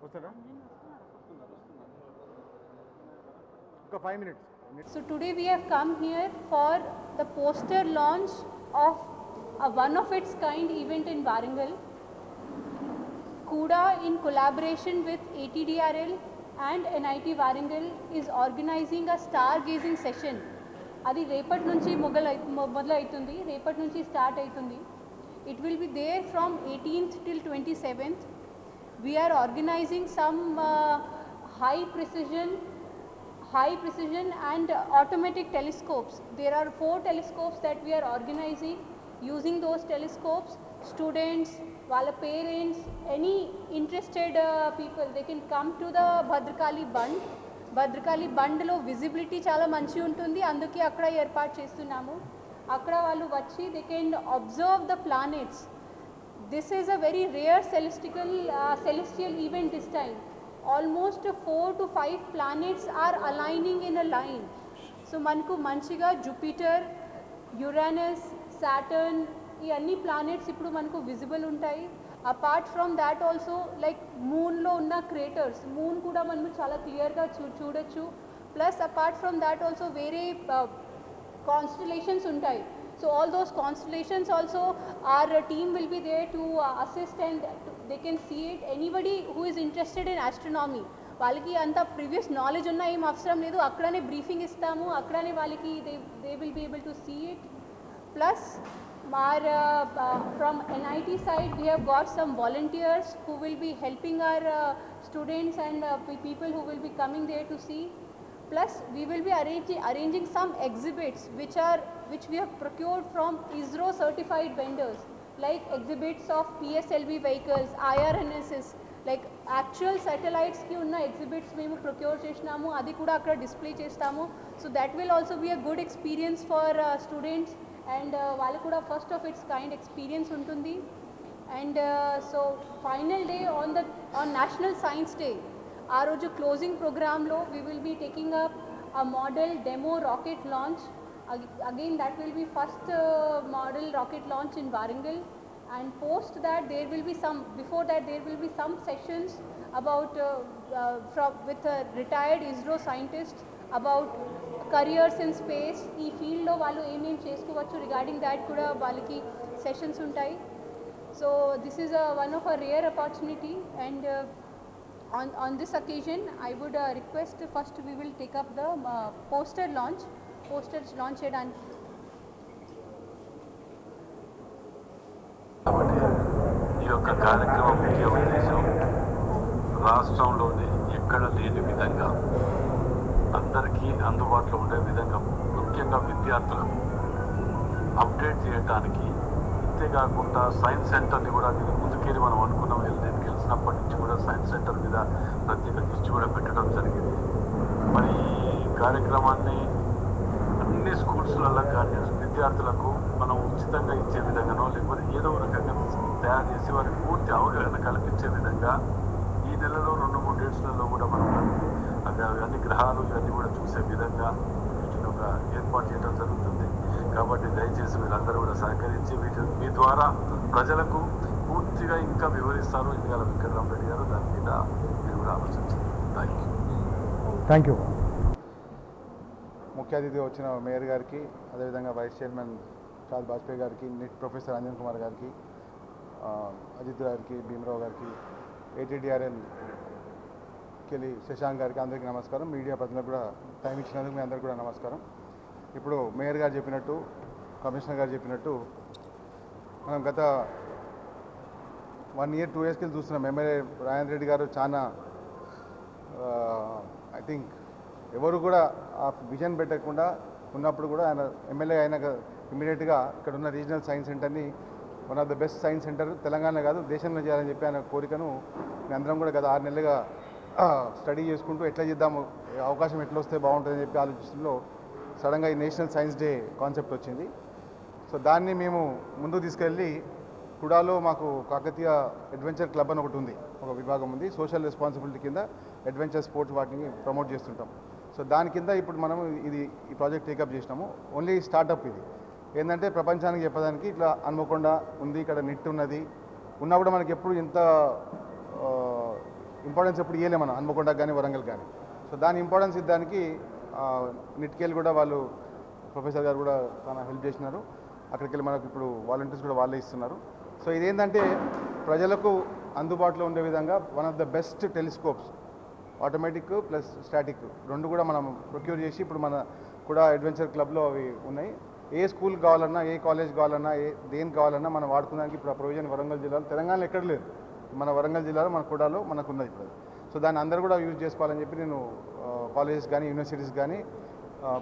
వస్తారా ఒక 5 minutes. So today we have come here for the poster launch of a one of its kind event in Warangal. Kuda in collaboration with ATDRL and NIT Warangal is organizing a stargazing session. అది రేపటి నుంచి మొదలవుతుంది, రేపటి నుంచి start అవుతుంది. It will be there from 18th till 27th. We are organizing some high precision and automatic telescopes. There are 4 telescopes that we are organizing. Using those telescopes, students, wala parents, any interested people, they can come to the Bhadrakali Band lo visibility chala manchi untundi, anduke akkada erpaatu chestunnaamu. Akkada vallu vachi they can observe the planets. This is a very rare celestial event this time. Almost 4 to 5 planets are aligning in a line. So manku manchiga Jupiter, Uranus, Saturn, ee anni planets ippudu manku visible untayi. Apart from that also, like moon lo unna craters, moon kuda manu chala clear ga చూడొచ్చు. Plus apart from that also very constellations untayi. So all those constellations also, our team will be there to assist and they can see it. Anybody who is interested in astronomy, వాళ్ళకి అంత previous knowledge ఉన్న ఏం అవసరం లేదు, అక్కడనే briefing ఇస్తాము, అక్కడనే వాళ్ళకి they will be able to see it. Plus from NIT side we have got some volunteers who will be helping our students and people who will be coming there to see. Plus we will be arranging some exhibits which we have procured from ISRO certified vendors, like exhibits of PSLV vehicles, IRNSS, like actual satellites ki unna exhibits memu procure chesinamu, adi kuda akkada display chestamu. So that will also be a good experience for students and వాళ్ళకు కూడా first of its kind experience ఉంటుంది. And so final day on national science day, ఆ రోజు closing ప్రోగ్రాంలో we will be taking up a model demo rocket launch. Again that will be first model rocket launch in Warangal. And post that there will be some sessions about with a retired ISRO scientist about careers in space. ఈ ఫీల్డ్లో వాళ్ళు ఏమేం చేసుకోవచ్చు regarding that కూడా వాళ్ళకి sessions ఉంటాయి. So this is one of a rare opportunity. And on this occasion I would request first we will take up the posters launch చేయడానికి. ఈ యొక్క కార్యక్రమం ముఖ్య ఉద్దేశం రాష్ట్రంలోని ఎక్కడ లేని విధంగా అందరికీ అందుబాటులో ఉండే విధంగా, ముఖ్యంగా విద్యార్థులకు అప్డేట్ చేయడానికి. అంతేకాకుండా సైన్స్ సెంటర్ని కూడా దీని ముందుకెళ్ళి మనం అనుకున్నాం, నేను గెలిచినప్పటి నుంచి కూడా సైన్స్ సెంటర్ మీద ప్రత్యేక దృష్టి కూడా పెట్టడం జరిగింది. మరి ఈ కార్యక్రమాన్ని అన్ని స్కూల్స్లలో కానీ విద్యార్థులకు మనం ఉచితంగా ఇచ్చే విధంగానో లేకపోతే ఏదో రకంగా తయారు చేసి వారికి పూర్తి అవగాహన కల్పించే విధంగా ఈ నెలలో 2-3 డేట్స్లలో కూడా మనం అన్ని గ్రహాలు ఇవన్నీ కూడా చూసే విధంగా వీటిని ఒక ఏర్పాటు చేయడం జరుగుతుంది. కాబట్టి దయచేసి మీరందరూ కూడా సహకరించి మీ ద్వారా ప్రజలకు పూర్తిగా ఇంకా వివరిస్తారు. ఇండియాల వెంకటరామరెడ్డి గారు దాని మీద మీరు కూడా ఆలోచించారు. Thank you. ముఖ్య అతిథిగా వచ్చిన మేయర్ గారికి, అదేవిధంగా వైస్ చైర్మన్ చాద్ బాజ్పేయి గారికి, నిట్ ప్రొఫెసర్ అంజన్ కుమార్ గారికి, అజిత్ గారికి, భీమరావు గారికి, ATDRL కెళ్ళి శశాంక్ గారికి అందరికీ నమస్కారం. మీడియా ప్రతినిధులకు కూడా టైం ఇచ్చినందుకు మీ అందరికీ కూడా నమస్కారం. ఇప్పుడు మేయర్ గారు చెప్పినట్టు, కమిషనర్ గారు చెప్పినట్టు మనం గత 1 year 2 years కింద చూస్తున్నాం. ఎమ్మెల్యే రాజేంద్ర రెడ్డి గారు చాలా ఐ థింక్ ఎవరు కూడా ఆ విజన్ పెట్టకుండా ఉన్నప్పుడు కూడా ఆయన ఎమ్మెల్యే అయినాక ఇమీడియట్గా ఇక్కడ ఉన్న రీజనల్ సైన్స్ సెంటర్ని one of the best science centre Telangana కాదు దేశంలో చేయాలని చెప్పి ఆయన కోరికను మేమందరం కూడా గత 6 నెలలుగా స్టడీ చేసుకుంటూ ఎట్లా చేద్దాము, అవకాశం ఎట్లా వస్తే బాగుంటుందని చెప్పి ఆలోచనలో సడన్గా ఈ నేషనల్ సైన్స్ డే కాన్సెప్ట్ వచ్చింది. సో దాన్ని మేము ముందుకు తీసుకెళ్ళి కుడాలో మాకు కాకతీయ అడ్వెంచర్ క్లబ్ అని ఒకటి ఉంది, ఒక విభాగం ఉంది. సోషల్ రెస్పాన్సిబిలిటీ కింద అడ్వెంచర్ స్పోర్ట్స్ వాటిని ప్రమోట్ చేస్తుంటాం. సో దాని కింద ఇప్పుడు మనం ఈ ప్రాజెక్ట్ టేకప్ చేసినాము. ఓన్లీ స్టార్టప్ ఇది ఏంటంటే ప్రపంచానికి చెప్పడానికి ఇట్లా హన్మకొండ ఉంది, ఇక్కడ నిట్ ఉన్నది, ఉన్నా కూడా మనకి ఎప్పుడు ఇంత ఇంపార్టెన్స్ ఎప్పుడు ఇవ్వలేము మనం హన్మకొండకు కానీ వరంగల్ కానీ. సో దాని ఇంపార్టెన్స్ ఇవ్వడానికి నిట్కెళ్ళి కూడా వాళ్ళు ప్రొఫెసర్ గారు కూడా చాలా హెల్ప్ చేసినారు. అక్కడికి వెళ్ళి మనకు ఇప్పుడు వాలంటీర్స్ కూడా వాళ్ళే ఇస్తున్నారు. సో ఇదేంటంటే ప్రజలకు అందుబాటులో ఉండే విధంగా one of the best telescopes, automatic plus static రెండు కూడా మనం ప్రొక్యూర్ చేసి ఇప్పుడు మన కూడా అడ్వెంచర్ క్లబ్లో అవి ఉన్నాయి. ఏ స్కూల్ కావాలన్నా, ఏ కాలేజ్ కావాలన్నా, దేనికి కావాలన్నా మనం వాడుకోవడానికి ఇప్పుడు ఆ ప్రొవిజన్ వరంగల్ జిల్లాలో, తెలంగాణలో ఎక్కడ లేదు, మన వరంగల్ జిల్లాలో మన కూడాలో మనకు ఉన్నది ఇప్పుడు. సో దాన్ని అందరూ కూడా యూజ్ చేసుకోవాలని చెప్పి నేను కాలేజెస్ కానీ యూనివర్సిటీస్ కానీ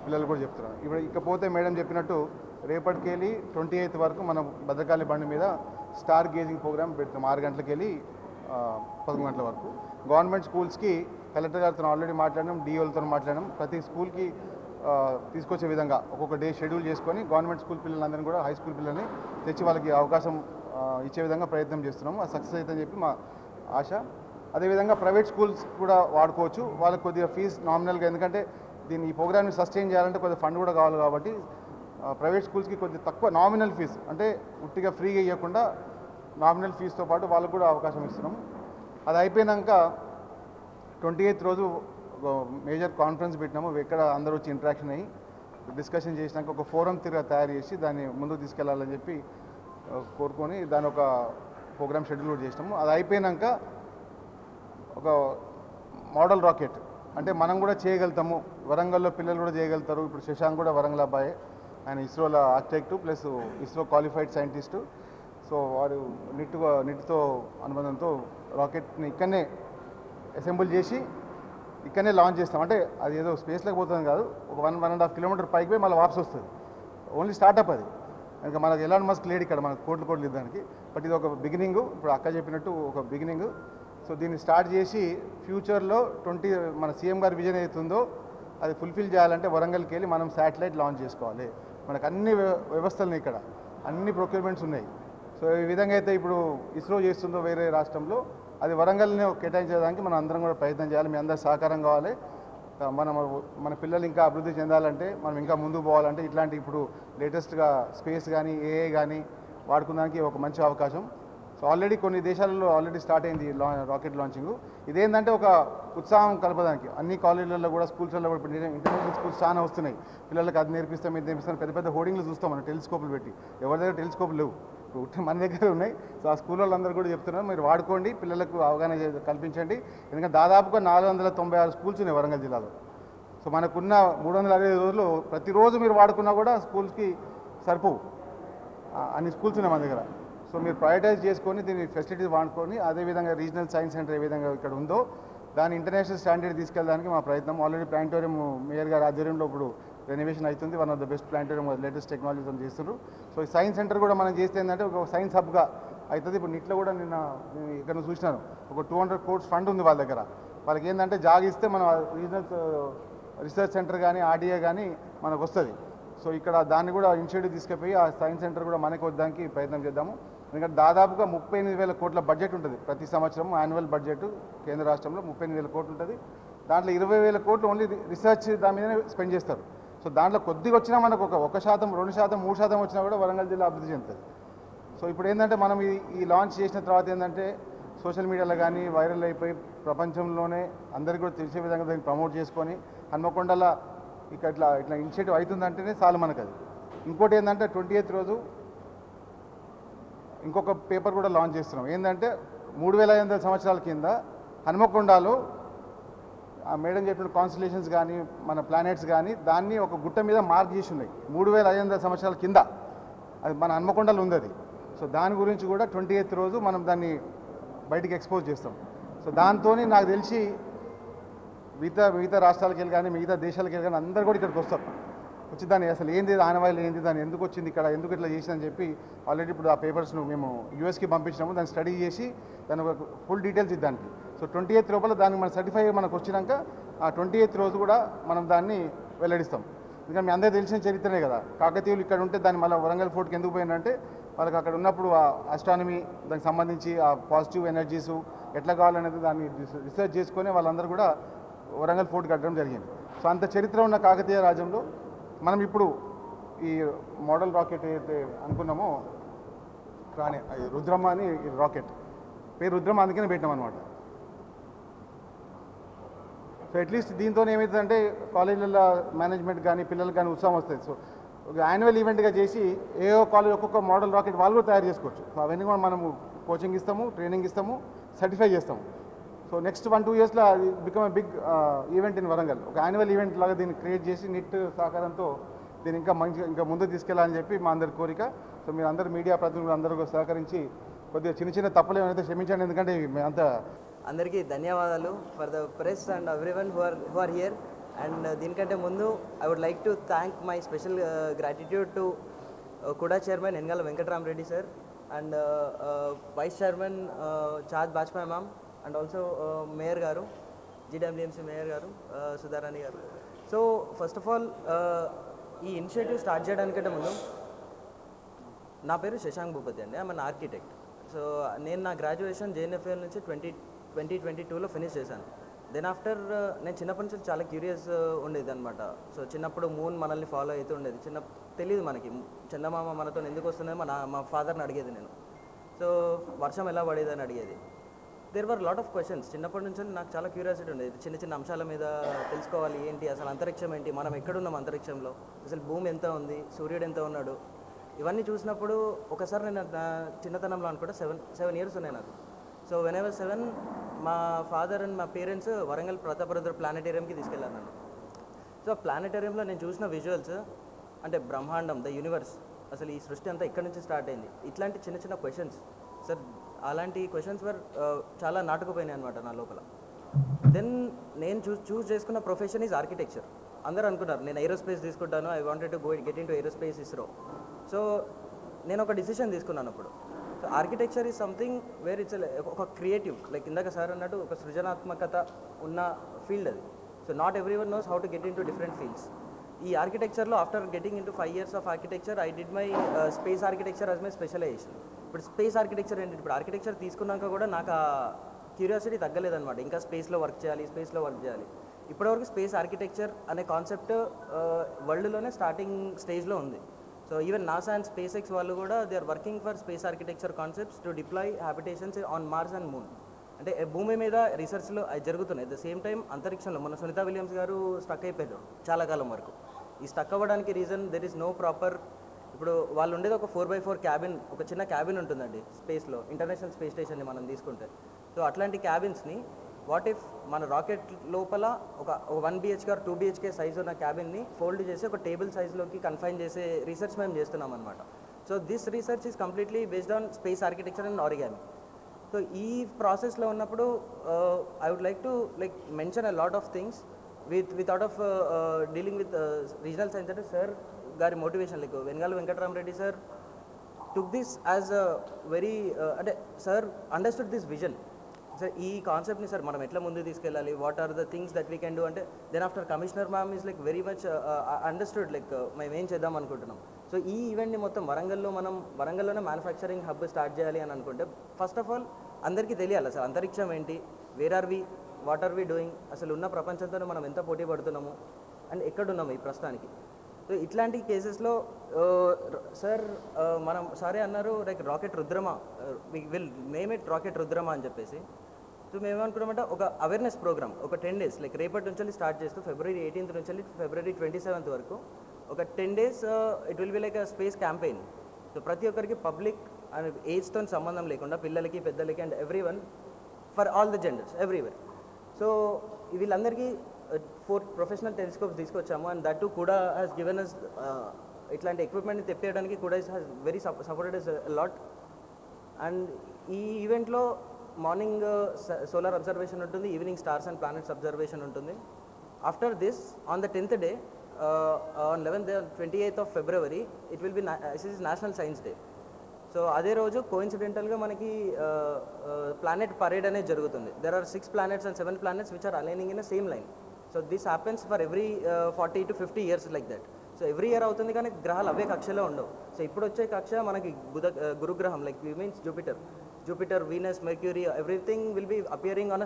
పిల్లలు కూడా చెప్తున్నాను. ఇప్పుడు ఇకపోతే మేడం చెప్పినట్టు రేపటికెళ్ళి 28th వరకు మనం భద్రకాళి బండి మీద స్టార్ గేజింగ్ ప్రోగ్రామ్ పెడతాం. 6 గంటలకు వెళ్ళి 11 గంటల వరకు. గవర్నమెంట్ స్కూల్స్కి కలెక్టర్ గారితో ఆల్రెడీ మాట్లాడినాం, డిఓలతో మాట్లాడినాం. ప్రతి స్కూల్కి తీసుకొచ్చే విధంగా ఒక్కొక్క డే షెడ్యూల్ చేసుకొని గవర్నమెంట్ స్కూల్ పిల్లలందరినీ కూడా హై స్కూల్ పిల్లల్ని తెచ్చి వాళ్ళకి అవకాశం ఇచ్చే విధంగా ప్రయత్నం చేస్తున్నాము. అది సక్సెస్ అవుతుందని చెప్పి మా ఆశ. అదేవిధంగా ప్రైవేట్ స్కూల్స్ కూడా వాడుకోవచ్చు. వాళ్ళకి కొద్దిగా ఫీజు నామినల్గా, ఎందుకంటే ఈ ప్రోగ్రామ్ని సస్టైన్ చేయాలంటే కొద్దిగా ఫండ్ కూడా కావాలి కాబట్టి ప్రైవేట్ స్కూల్స్కి కొద్దిగా తక్కువ నామినల్ ఫీజు, అంటే ఉట్టిగా ఫ్రీగా ఇవ్వకుండా నామినల్ ఫీజుతో పాటు వాళ్ళకు కూడా అవకాశం ఇస్తున్నాము. అది అయిపోయినాక 28th రోజు మేజర్ కాన్ఫరెన్స్ పెట్టినాము. ఎక్కడ అందరూ వచ్చి ఇంటరాక్షన్ అయ్యి డిస్కషన్ చేసినాక ఒక ఫోరం తయారు చేసి దాన్ని ముందుకు తీసుకెళ్లాలని చెప్పి కోరుకొని దాని ఒక ప్రోగ్రామ్ షెడ్యూల్ కూడా చేసినాము. అది అయిపోయినాక ఒక మోడల్ రాకెట్, అంటే మనం కూడా చేయగలుగుతాము, వరంగల్లో పిల్లలు కూడా చేయగలుగుతారు. ఇప్పుడు శశాంక్ కూడా వరంగల్ అబ్బాయి, ఆయన ఇస్రోలో architect plus ISRO qualified scientist. So వారు నిట్తో అనుబంధంతో రాకెట్ని ఇక్కడనే అసెంబుల్ చేసి ఇక్కడనే లాంచ్ చేస్తాం. అంటే అది ఏదో స్పేస్లోకి పోతుంది కాదు, ఒక 1.5 కిలోమీటర్ పైకి పోయి మళ్ళీ వాపస్ వస్తుంది. ఓన్లీ స్టార్టప్ అది. ఇంకా మనకు ఎలాన్ మస్క్ లేడు ఇక్కడ, మనకు కోట్లు ఇద్దానికి. బట్ ఇది ఒక బిగినింగ్, ఇప్పుడు అక్క చెప్పినట్టు ఒక బిగినింగ్. సో దీన్ని స్టార్ట్ చేసి ఫ్యూచర్లో మన సీఎం గారి విజన్ అవుతుందో అది ఫుల్ఫిల్ చేయాలంటే వరంగల్కి వెళ్ళి మనం శాటిలైట్ లాంచ్ చేసుకోవాలి. మనకు అన్ని వ్యవస్థలు ఇక్కడ, అన్ని ప్రొక్యూర్మెంట్స్ ఉన్నాయి. సో ఈ విధంగా అయితే ఇప్పుడు ఇస్రో చేస్తుందో వేరే రాష్ట్రంలో, అది వరంగల్ని కేటాయించడానికి మనం అందరం కూడా ప్రయత్నం చేయాలి. మీ అందరి సహకారం కావాలి. మన పిల్లలు ఇంకా అభివృద్ధి చెందాలంటే, మనం ఇంకా ముందుకు పోవాలంటే ఇట్లాంటి ఇప్పుడు లేటెస్ట్గా స్పేస్ కానీ ఏఐ కానీ వాడుకోవడానికి ఒక మంచి అవకాశం. సో ఆల్రెడీ కొన్ని దేశాలలో ఆల్రెడీ స్టార్ట్ అయింది రాకెట్ లాంచింగ్. ఇదేంటంటే ఒక ఉత్సాహం కలపడానికి అన్ని కాలేజీలలో కూడా, స్కూల్స్లో కూడా, ఇప్పుడు ఇంటర్నేషనల్ స్కూల్స్ చాలా వస్తున్నాయి. పిల్లలకు అది నేర్పిస్తాం, ఇది నేర్పిస్తాం, పెద్ద పెద్ద హోర్డింగ్లు చూస్తాం మనం, టెలిస్కోప్లు పెట్టి. ఎవరి దగ్గర టెలిస్కోప్లు లేవు, ఇప్పుడు మన దగ్గర ఉన్నాయి. సో ఆ స్కూల్ వాళ్ళందరూ కూడా చెప్తున్నారు, మీరు వాడుకోండి, పిల్లలకు అవగాహన కల్పించండి. ఎందుకంటే దాదాపుగా 496 స్కూల్స్ ఉన్నాయి వరంగల్ జిల్లాలో. సో మనకున్న 365 రోజులు ప్రతిరోజు మీరు వాడుకున్నా కూడా స్కూల్స్కి సరిపోవు, అన్ని స్కూల్స్ ఉన్నాయి మన దగ్గర. సో మీరు ప్రయారిటైజ్ చేసుకొని దీని ఫెసిలిటీస్ వాడుకొని, అదేవిధంగా రీజనల్ సైన్స్ సెంటర్ ఏ విధంగా ఇక్కడ ఉందో దాని ఇంటర్నేషనల్ స్టాండర్డ్ తీసుకెళ్ళడానికి మా ప్రయత్నం. ఆల్రెడీ ప్లానిటోరియం మేయర్ గారి ఆధ్వర్యంలో ఇప్పుడు రెనోవేషన్ అవుతుంది. One of the best planetarium, latest టెక్నాలజీతో చేస్తున్నారు. సో ఈ సైన్స్ సెంటర్ కూడా మనం చేస్తే ఏంటంటే ఒక సైన్స్ హబ్గా అవుతుంది. ఇప్పుడు నిట్లో కూడా నిన్న ఇక్కడ చూసినాను, ఒక 200 crores ఫండ్ ఉంది వాళ్ళ దగ్గర. వాళ్ళకి ఏంటంటే జాగిస్తే మనం రీజనల్ రీసెర్చ్ సెంటర్ కానీ ఆర్డీఏ కానీ మనకు వస్తుంది. సో ఇక్కడ దాన్ని కూడా ఇనిషియేటివ్ తీసుకుపోయి ఆ సైన్స్ సెంటర్ కూడా మనకి వద్దానికి ప్రయత్నం చేద్దాము. ఎందుకంటే దాదాపుగా 38,000 కోట్ల బడ్జెట్ ఉంటుంది ప్రతి సంవత్సరం, యాన్యువల్ బడ్జెట్ కేంద్ర రాష్ట్రంలో 38,000 కోట్లు ఉంటుంది. దాంట్లో 20,000 కోట్లు ఓన్లీ రీసెర్చ్ దాని మీదనే స్పెండ్ చేస్తారు. సో దాంట్లో కొద్దిగా వచ్చినా మనకు ఒక 1%, 2%, 3% వచ్చినా కూడా వరంగల్ జిల్లా అభివృద్ధి చెందుతుంది. సో ఇప్పుడు ఏంటంటే మనం ఈ లాంచ్ చేసిన తర్వాత ఏంటంటే సోషల్ మీడియాలో కానీ వైరల్ అయిపోయి ప్రపంచంలోనే అందరికీ కూడా తెలిసే విధంగా దాన్ని ప్రమోట్ చేసుకొని హన్మకొండలో ఇట్లా ఇనిషియేటివ్ అవుతుందంటేనే చాలు మనకు అది. ఇంకోటి ఏంటంటే 28th రోజు ఇంకొక పేపర్ కూడా లాంచ్ చేస్తున్నాం. ఏంటంటే 3,500 సంవత్సరాల కింద హన్మకొండలో ఆ మేడం చెప్పిన కాన్స్టలేషన్స్ కానీ మన ప్లానెట్స్ కానీ దాన్ని ఒక గుట్ట మీద మార్క్ చేసి ఉన్నాయి 3,500 సంవత్సరాల కింద. అది మన హన్మకొండలో ఉంది అది. సో దాని గురించి కూడా 28th రోజు మనం దాన్ని బయటికి ఎక్స్పోజ్ చేస్తాం. సో దాంతో నాకు తెలిసి మిగతా రాష్ట్రాలకు వెళ్ళి కానీ మిగతా దేశాలకు వెళ్ళి కానీ అందరూ కూడా ఇక్కడికి వస్తారు. వచ్చి దాన్ని అసలు ఏంది, ఆనవాయిలు ఏంది, దాన్ని ఎందుకు వచ్చింది ఇక్కడ, ఎందుకు ఇట్లా చేసిందని చెప్పి ఆల్రెడీ ఇప్పుడు ఆ పేపర్స్ను మేము యూఎస్కి పంపించినాము. దాన్ని స్టడీ చేసి దాని ఒక ఫుల్ డీటెయిల్స్ ఇద్దానికి. సో 28th లోపల దానికి మన సర్టిఫై మనకు వచ్చినాక ఆ 28th రోజు కూడా మనం దాన్ని వెల్లడిస్తాం. ఎందుకంటే మీ అందరూ తెలిసిన చరిత్రనే కదా, కాకతీయులు ఇక్కడ ఉంటే దాన్ని మళ్ళీ వరంగల్ ఫోర్ట్కి ఎందుకు పోయిందంటే వాళ్ళకి అక్కడ ఉన్నప్పుడు ఆ ఆస్ట్రానమీ దానికి సంబంధించి ఆ పాజిటివ్ ఎనర్జీసు ఎట్లా కావాలనేది దాన్ని రీసెర్చ్ చేసుకొని వాళ్ళందరూ కూడా వరంగల్ ఫోర్ట్ కట్టడం జరిగింది. సో అంత చరిత్ర ఉన్న కాకతీయ రాజ్యంలో మనం ఇప్పుడు ఈ మోడల్ రాకెట్ ఏదైతే అనుకున్నామో రుద్రమ్మ అని రాకెట్ పేరు రుద్రమ్మ అందుకనే పెట్టాం అనమాట. సో అట్లీస్ట్ దీంతో ఏమవుతుందంటే కాలేజీలలో మేనేజ్మెంట్ కానీ పిల్లలకు కానీ ఉత్సాహం వస్తుంది. సో ఒక యాన్యువల్ ఈవెంట్గా చేసి ఏదో కాలేజ్ ఒక్కొక్క మోడల్ రాకెట్ వాళ్ళు కూడా తయారు చేసుకోవచ్చు. సో అవన్నీ కూడా మనము కోచింగ్ ఇస్తాము, ట్రైనింగ్ ఇస్తాము, సర్టిఫై చేస్తాము. సో నెక్స్ట్ 1-2 yearsలో అది become a big event in Warangal. ఒక యాన్యువల్ ఈవెంట్ లాగా దీన్ని క్రియేట్ చేసి నిట్ సహకారంతో దీన్ని ఇంకా ముందుకు తీసుకెళ్లాలని చెప్పి మా అందరి కోరిక. సో మీరు అందరు మీడియా ప్రతినిధులు అందరూ సహకరించి కొద్దిగా చిన్న తప్పులు ఏమైనా క్షమించండి, ఎందుకంటే మేమంతా అందరికీ ధన్యవాదాలు for the press and everyone who are here. And దీనికంటే ముందు I would like to thank my special gratitude to KUDA chairman ఎన్గాల Venkataramareddy sir and vice chairman చాద్ Bajpai ma'am and also mayor గారు, జీడబ్ల్యూఎంసీ మేయర్ గారు సుధారాణి గారు. సో ఫస్ట్ ఆఫ్ ఆల్ ఈ initiative start చేయడానికంటే ముందు నా పేరు శశాంక్ భూపతి అండి. I'm an architect. సో నేను నా గ్రాడ్యుయేషన్ జేఎన్ఎఫ్ఎల్ నుంచి 2022లో ఫినిష్ చేశాను. దెన్ ఆఫ్టర్ నేను చిన్నప్పటి నుంచి చాలా క్యూరియస్ ఉండేది అనమాట. సో చిన్నప్పుడు మూన్ మనల్ని ఫాలో అవుతూ ఉండేది. తెలియదు మనకి చందమామ మనతో ఎందుకు వస్తుందని మా ఫాదర్ని అడిగేది నేను. సో వర్షం ఎలా పడేది అని అడిగేది. There were lot of questions. చిన్నప్పటి నుంచి నాకు చాలా క్యూరియాసిటీ ఉండేది. చిన్న అంశాల మీద తెలుసుకోవాలి, ఏంటి అసలు అంతరిక్షం ఏంటి, మనం ఎక్కడున్నాం అంతరిక్షంలో, అసలు భూమి ఎంత ఉంది, సూర్యుడు ఎంత ఉన్నాడు, ఇవన్నీ చూసినప్పుడు ఒకసారి నేను నా చిన్నతనంలో అనుకుంటా 7 years ఉన్నాయి నాకు. సో వెన్ ఐ వాజ్ 7 మా ఫాదర్ అండ్ మా పేరెంట్స్ వరంగల్ ప్రతాపరుద్ర ప్లానెటేరియంకి తీసుకెళ్ళాను నన్ను. సో ప్లానెటేరియంలో నేను చూసిన విజువల్స్ అంటే బ్రహ్మాండం, ద యూనివర్స్, అసలు ఈ సృష్టి అంతా ఇక్కడ నుంచి స్టార్ట్ అయింది, ఇట్లాంటి చిన్న క్వశ్చన్స్ సార్. అలాంటి క్వశ్చన్స్ వర్ చాలా నాటుకుపోయినాయి అనమాట నా లోపల. దెన్ నేను చూస్ చేసుకున్న ప్రొఫెషన్ ఈజ్ ఆర్కిటెక్చర్. అందరూ అనుకున్నారు నేను ఏరోస్పేస్ తీసుకుంటాను, I wanted to get into aerospace, ISRO. So నేను ఒక డిసిషన్ తీసుకున్నాను అప్పుడు. So architecture is something where it's ఒక క్రియేటివ్, లైక్ ఇందాక సార్ అన్నట్టు ఒక సృజనాత్మకత ఉన్న ఫీల్డ్ అది. So not everyone knows how to get into different fields. ఈ ఆర్కిటెక్చర్లో after getting into 5 years of architecture I did my space architecture as my specialisation. ఇప్పుడు space architecture ఏంటి, ఇప్పుడు ఆర్కిటెక్చర్ తీసుకున్నాక కూడా నాకు ఆ క్యూరియాసిటీ తగ్గలేదన్నమాట. ఇంకా స్పేస్లో వర్క్ చేయాలి. ఇప్పటివరకు స్పేస్ ఆర్కిటెక్చర్ అనే కాన్సెప్ట్ వరల్డ్లోనే స్టార్టింగ్ స్టేజ్లో ఉంది. So even NASA and SpaceX వాళ్ళు కూడా they are working for space architecture concepts to deploy habitations on Mars and moon. అంటే భూమి మీద రీసెర్చ్లు అవి జరుగుతున్నాయి. అట్ ద సేమ్ టైం అంతరిక్షంలో మన సునీత విలియమ్స్ గారు స్టక్ అయిపోయారు చాలా కాలం వరకు. ఈ స్టక్ అవ్వడానికి reason there is no proper. ఇప్పుడు వాళ్ళు ఉండేది ఒక 4x4 క్యాబిన్, ఒక చిన్న క్యాబిన్ ఉంటుందండి స్పేస్లో, ఇంటర్నేషనల్ స్పేస్ స్టేషన్ని మనం తీసుకుంటే. సో అట్లాంటి క్యాబిన్స్ని వాట్ ఇఫ్ మన రాకెట్ లోపల ఒక 1 BHK 2 BHK సైజ్ ఉన్న క్యాబిన్ని ఫోల్డ్ చేసి ఒక టేబుల్ సైజ్లోకి కన్ఫైన్ చేసే రీసెర్చ్ మేము చేస్తున్నాం అనమాట. So this research is completely based on space architecture and origami. So ఈ ప్రాసెస్లో ఉన్నప్పుడు I would like to mention a lot of things without of dealing with regional science. అంటే సార్ గారి motivation, Venagala Venkataramareddy sir took this as a very అంటే sir understood this vision. Sir ఈ కాన్సెప్ట్ని sir మనం ఎట్లా ముందు తీసుకెళ్ళాలి, what are the things that we can do అంటే then after commissioner ma'am is very much understood మేము ఏం చేద్దాం అనుకుంటున్నాం. సో ఈ ఈవెంట్ని మొత్తం వరంగల్లోనే మ్యానుఫ్యాక్చరింగ్ హబ్ స్టార్ట్ చేయాలి అని అనుకుంటే ఫస్ట్ ఆఫ్ ఆల్ అందరికీ తెలియాలి అసలు అంతరిక్షం ఏంటి, where are we, what are we doing, అసలు ఉన్న ప్రపంచంతో మనం ఎంత పోటీ పడుతున్నాము అండ్ ఎక్కడున్నాము ఈ ప్రస్తుతానికి. సో ఇట్లాంటి కేసెస్లో సార్ మనం సారే అన్నారు rocket Rudrama, will name it rocket Rudrama అని చెప్పేసి. సో మేము ఏమనుకున్నామంటే ఒక అవేర్నెస్ ప్రోగ్రామ్ ఒక 10 days రేపటి నుంచి స్టార్ట్ చేస్తూ February 18th నుంచి February 27th వరకు ఒక 10 days it will be like a space campaign. So ప్రతి ఒక్కరికి పబ్లిక్ అండ్ ఏజ్తో సంబంధం లేకుండా పిల్లలకి పెద్దలకి and everyone, for all the genders everywhere. So వీళ్ళందరికీ 4 ప్రొఫెషనల్ టెలిస్కోప్స్ తీసుకొచ్చాము. అండ్ దట్ టు కూడా హ్యాస్ గివెన్ అస్ ఇట్లాంటి ఎక్విప్మెంట్ని తెప్పేయడానికి కూడా has very supported us lot. And ఈ ఈవెంట్లో మార్నింగ్ సోలార్ అబ్జర్వేషన్ ఉంటుంది, evening stars and planets observation ఉంటుంది. After this on the 10th day on 28th of February it will be national science day. So అదే రోజు కోఇన్సిడెంటల్గా మనకి planet parade అనేది జరుగుతుంది. There are 6 planets and 7 planets which are aligning in a same line. So this happens for every 40 to 50 years like that. So every year అవుతుంది కానీ గ్రహాలు అవే కక్షలో ఉండవు. సో ఇప్పుడు వచ్చే కక్ష మనకి గురుగ్రహం, like means Jupiter, Venus, mercury, everything will be appearing on a